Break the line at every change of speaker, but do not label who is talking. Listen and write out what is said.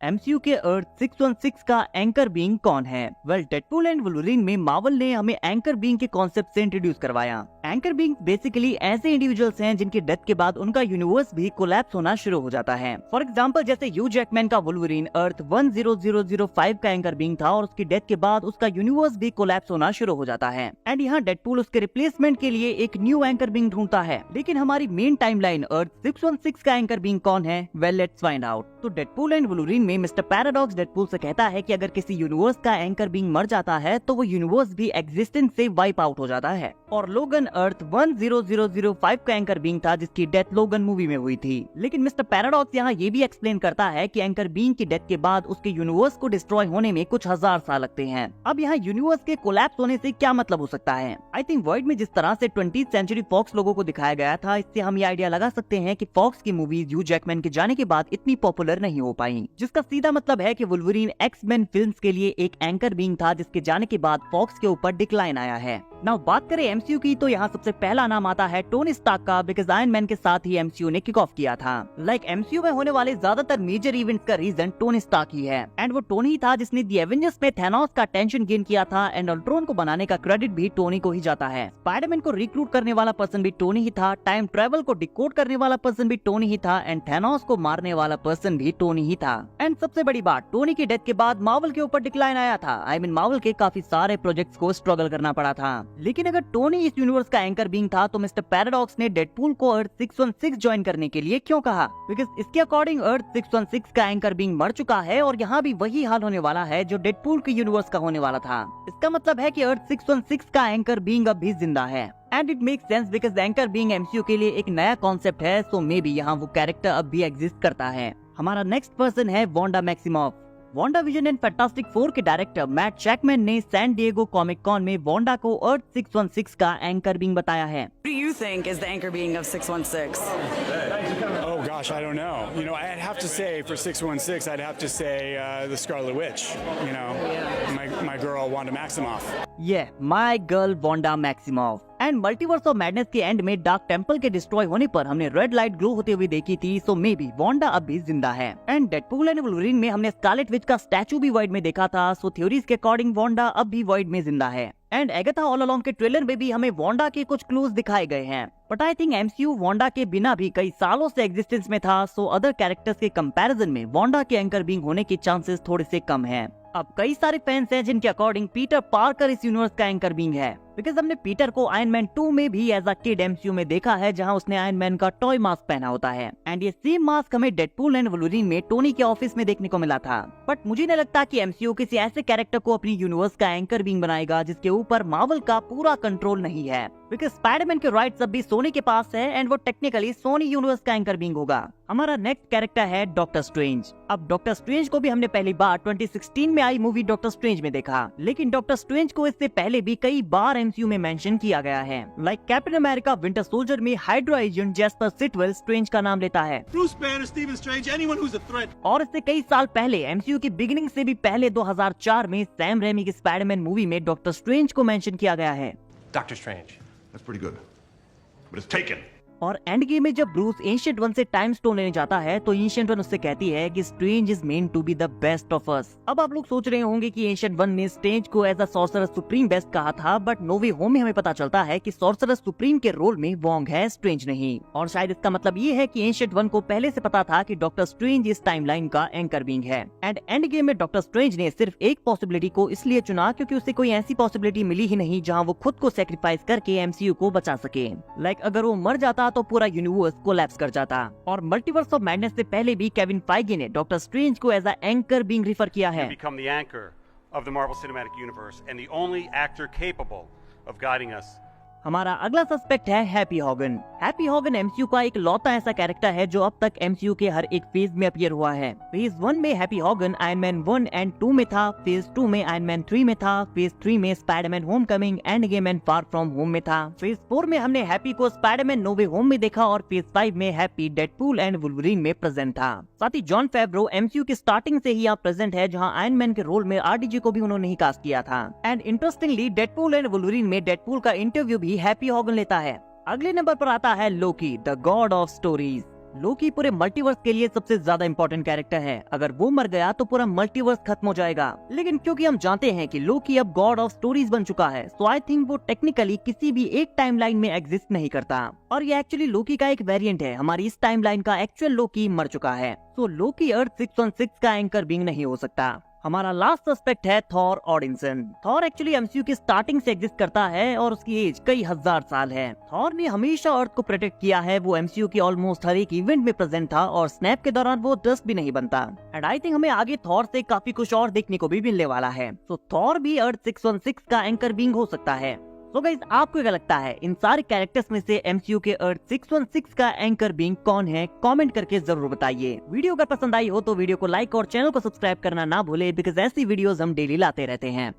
MCU के अर्थ 616 का anchor being कौन है? वेल, डेडपूल एंड वुल्वरीन में मार्वल ने हमें एंकर बीइंग के कॉन्सेप्ट से इंट्रोड्यूस करवाया। एंकर बीइंग बेसिकली ऐसे इंडिविजुअल्स हैं जिनकी डेथ के बाद उनका यूनिवर्स भी कोलैप्स होना शुरू हो जाता है। फॉर एग्जांपल, जैसे ह्यू जैकमैन का वुल्वरीन अर्थ 10005 का एंकर बीइंग था और उसकी डेथ के बाद उसका यूनिवर्स भी कोलैप्स होना शुरू हो जाता है। एंड यहाँ डेडपूल उसके रिप्लेसमेंट के लिए एक न्यू एंकर बीइंग ढूंढता है। लेकिन हमारी मेन टाइमलाइन अर्थ 616 का एंकर बीइंग कौन है? Well, let's find out. तो डेडपूल एंड वुल्वरीन में मिस्टर पैराडॉक्स डेडपूल से कहता है कि अगर किसी यूनिवर्स का एंकर बीइंग मर जाता है तो वो यूनिवर्स भी एग्जिस्टेंस से वाइप आउट हो जाता है। और लोगन अर्थ 10005 का एंकर बीइंग था जिसकी डेथ लोगन मूवी में हुई थी। लेकिन मिस्टर पैराडॉक्स यहाँ ये भी एक्सप्लेन करता है कि एंकर बीइंग की डेथ के बाद उसके यूनिवर्स को डिस्ट्रॉय होने में कुछ हजार साल लगते हैं। अब यहाँ यूनिवर्स के कोलैप्स होने से क्या मतलब हो सकता है? आई थिंक वर्ल्ड में जिस तरह से 20th सेंचुरी फॉक्स लोगों को दिखाया गया था, इससे हम ये आइडिया लगा सकते हैं कि फॉक्स की मूवीज ह्यू जैकमैन के जाने के बाद इतनी पॉपुलर नहीं हो पाई, जिसका सीधा मतलब है कि वुल्वरीन एक्स-मेन फिल्म्स के लिए एक एंकर बीइंग था जिसके जाने के बाद फॉक्स के ऊपर डिक्लाइन आया है। नाउ बात करें एमसीयू की, तो यहाँ सबसे पहला नाम आता है टोनी स्टार्क का, बिकॉज आयरन मैन के साथ ही एमसीयू ने किक ऑफ किया था। लाइक एमसीयू में होने वाले ज्यादातर मेजर इवेंट्स का रीजन टोनी स्टार्क ही है। एंड वो टोनी ही था जिसने दी एवेंजर्स में थैनोस का टेंशन गेन किया था। एंड अल्ट्रॉन को बनाने का क्रेडिट भी टोनी को ही जाता है। स्पाइडरमैन को रिक्रूट करने वाला पर्सन भी टोनी ही था। टाइम ट्रेवल को डिकोड करने वाला पर्सन भी टोनी ही था। एंड थैनोस को मारने वाला पर्सन भी टोनी ही था। एंड सबसे बड़ी बात, टोनी की डेथ के बाद मार्वल के ऊपर डिक्लाइन आया था। आई मीन मार्वल के काफी सारे प्रोजेक्ट्स को स्ट्रगल करना पड़ा था। लेकिन अगर टोनी इस यूनिवर्स का एंकर बीइंग था तो मिस्टर पैराडॉक्स ने डेडपूल को अर्थ 616 ज्वाइन करने के लिए क्यों कहा? बिकॉज इसके अकॉर्डिंग अर्थ 616 का एंकर बीइंग मर चुका है और यहाँ भी वही हाल होने वाला है जो डेडपूल के यूनिवर्स का होने वाला था। इसका मतलब है कि अर्थ 616 का एंकर बीइंग अब भी जिंदा है। And it makes sense because anchor being MCU के लिए एक नया कॉन्सेप्ट है, सो मे बी यहाँ वो कैरेक्टर अब भी एग्जिस्ट करता है। हमारा नेक्स्ट पर्सन है Wanda Maximoff. Wanda vision and fantastic 4 के डायरेक्टर मैट जैकमैन ने सैन डिएगो कॉमिक कॉन में वांडा को अर्थ 616 का एंकर बीइंग बताया है।
What do you think is the anchor being of 616?
Oh gosh, I don't know. You know, I'd have to say for 616, I'd have to say the Scarlet Witch. You know, my girl Wanda Maximoff.
Yeah, my girl Wanda Maximoff. And multiverse of madness के and में dark temple के destroy होने पर हमने red light glow होते हुए देखी थी, सो मे बी वांडा अब भी जिंदा है। एंड डेडपूल एंड वुल्वरीन में हमने स्कारलेट विच का स्टैचू भी वॉइड में देखा था, सो थ्योरीज के अकॉर्डिंग वांडा अब भी वॉइड में जिंदा है। एंड एगाथा ऑल अलोंग के ट्रेलर में भी हमें वांडा के कुछ क्लूज दिखाए गए हैं। But I think MCU Wanda के बिना भी कई सालों से एग्जिस्टेंस में था, सो अदर कैरेक्टर्स के कंपैरिजन में वांडा के एंकर बीइंग होने के चांसेस थोड़े से कम हैं। अब कई सारे फैंस हैं जिनके अकॉर्डिंग पीटर पार्कर इस यूनिवर्स का एंकर बीइंग है, बिकॉज हमने पीटर को आयरन मैन 2 में भी एज अ किड एमसीयू में देखा है, जहां उसने आयरन मैन का टॉय मास्क पहना होता है। एंड ये सेम मास्क हमें डेडपूल एंड वुल्वरीन में टोनी के ऑफिस में देखने को मिला था। बट मुझे नहीं लगता कि एमसीयू किसी ऐसे कैरेक्टर को अपनी यूनिवर्स का एंकर बीइंग बनाएगा जिसके ऊपर मार्वल का पूरा कंट्रोल नहीं है, बिकॉज स्पाइडरमैन के राइट्स अब भी सोनी के पास है एंड वो टेक्निकली सोनी यूनिवर्स का एंकर बीइंग होगा। हमारा नेक्स्ट कैरेक्टर है डॉक्टर स्ट्रेंज। अब डॉक्टर स्ट्रेंज को भी हमने पहली बार 2016 में आई मूवी डॉक्टर स्ट्रेंज में देखा, लेकिन डॉक्टर स्ट्रेंज को इससे पहले भी कई बार एमसीयू में मेंशन किया गया है। Like Captain America Winter Soldier में Hydra agent Jasper Sitwell Strange का नाम लेता है।
Bruce Banner, Stephen Strange, anyone who's a threat.
और इससे कई साल पहले एमसीयू की बिगिनिंग से भी पहले 2004 में सैम रेमी की स्पाइडरमैन मूवी में डॉक्टर स्ट्रेंज को मेंशन किया गया है।
Doctor Strange.
That's pretty good. But it's taken.
और एंड गेम में जब ब्रूस एंशिएंट वन से टाइम स्टोन लेने जाता है तो एंशिएंट वन उससे कहती है कि Strange is meant to be the best of us. अब आप लोग सोच रहे होंगे कि एंशिएंट वन ने स्ट्रेंज को as a sorcerer supreme best कहा था, बट नो वे होम में हमें पता चलता है कि सॉर्सरर सुप्रीम के रोल में वोंग है, स्ट्रेंज नहीं। और शायद इसका मतलब ये है कि एंशिएंट वन को पहले से पता था कि डॉक्टर स्ट्रेंज इस टाइमलाइन का एंकर बीइंग है। एंड गेम में डॉक्टर स्ट्रेंज ने सिर्फ एक पॉसिबिलिटी को इसलिए चुना क्योंकि उसे कोई ऐसी पॉसिबिलिटी मिली ही नहीं जहाँ वो खुद को सेक्रीफाइस करके एमसीयू को बचा सके। लाइक अगर वो मर जाता तो पूरा यूनिवर्स कोलैप्स कर जाता। और मल्टीवर्स ऑफ मैडनेस से पहले भी केविन फाइगी ने डॉक्टर स्ट्रेंज को as a anchor being refer किया है।
Become the anchor of the Marvel Cinematic Universe and the only actor capable of guiding us
हमारा अगला सस्पेक्ट है Happy Hogan. Happy Hogan MCU का एक लौता ऐसा कैरेक्टर है जो अब तक एमसीयू के हर एक फेज में अपीयर हुआ है। फेज 1 में Happy Hogan Iron Man 1 and 2 में था, फेज 2 में आयरन मैन 3 में था, फेज 3 में Spiderman Homecoming, end game and far from home में था। फेज 4 में हमने हैप्पी को स्पाइडरमैन नो वे होम में देखा और फेज 5 में हैप्पी डेडपूल एंड वुल्वरीन में प्रेजेंट था। साथ ही जॉन फेवरो एमसीयू की स्टार्टिंग से ही यहाँ प्रेजेंट है, जहाँ आयरन मैन के रोल में आरडीजे को भी उन्होंने ही कास्ट किया था। And interestingly Deadpool and Wolverine में डेडपूल का इंटरव्यू भी हैप्पी हॉगन लेता है। अगले नंबर पर आता है लोकी, द गॉड ऑफ स्टोरीज। लोकी पूरे मल्टीवर्स के लिए सबसे ज्यादा इंपॉर्टेंट कैरेक्टर है। अगर वो मर गया तो पूरा मल्टीवर्स खत्म हो जाएगा। लेकिन क्योंकि हम जानते हैं कि लोकी अब गॉड ऑफ स्टोरीज बन चुका है, सो आई थिंक वो टेक्निकली किसी भी एक टाइमलाइन में एग्जिस्ट नहीं करता। और ये एक्चुअली लोकी का एक वेरिएंट है। हमारी इस टाइमलाइन का एक्चुअल लोकी मर चुका है, सो लोकी अर्थ 616 का एंकर बीइंग नहीं हो सकता। हमारा लास्ट सस्पेक्ट है थॉर ओडिनसन। थॉर एक्चुअली एमसीयू की स्टार्टिंग से एग्जिस्ट करता है और उसकी एज कई हजार साल है। थॉर ने हमेशा अर्थ को प्रोटेक्ट किया है। वो एमसीयू की ऑलमोस्ट हर एक इवेंट में प्रेजेंट था और स्नैप के दौरान वो डस्ट भी नहीं बनता। एंड आई थिंक हमें आगे थॉर से काफी कुछ और देखने को भी मिलने वाला है। तो थॉर भी अर्थ 616 का एंकर बीइंग हो सकता है। तो गाइस, आपको क्या लगता है इन सारे कैरेक्टर्स में से एमसीयू के अर्थ 616 का एंकर बीइंग कौन है? कमेंट करके जरूर बताइए। वीडियो अगर पसंद आई हो तो वीडियो को लाइक और चैनल को सब्सक्राइब करना ना भूले, बिकॉज ऐसी वीडियोस हम डेली लाते रहते हैं।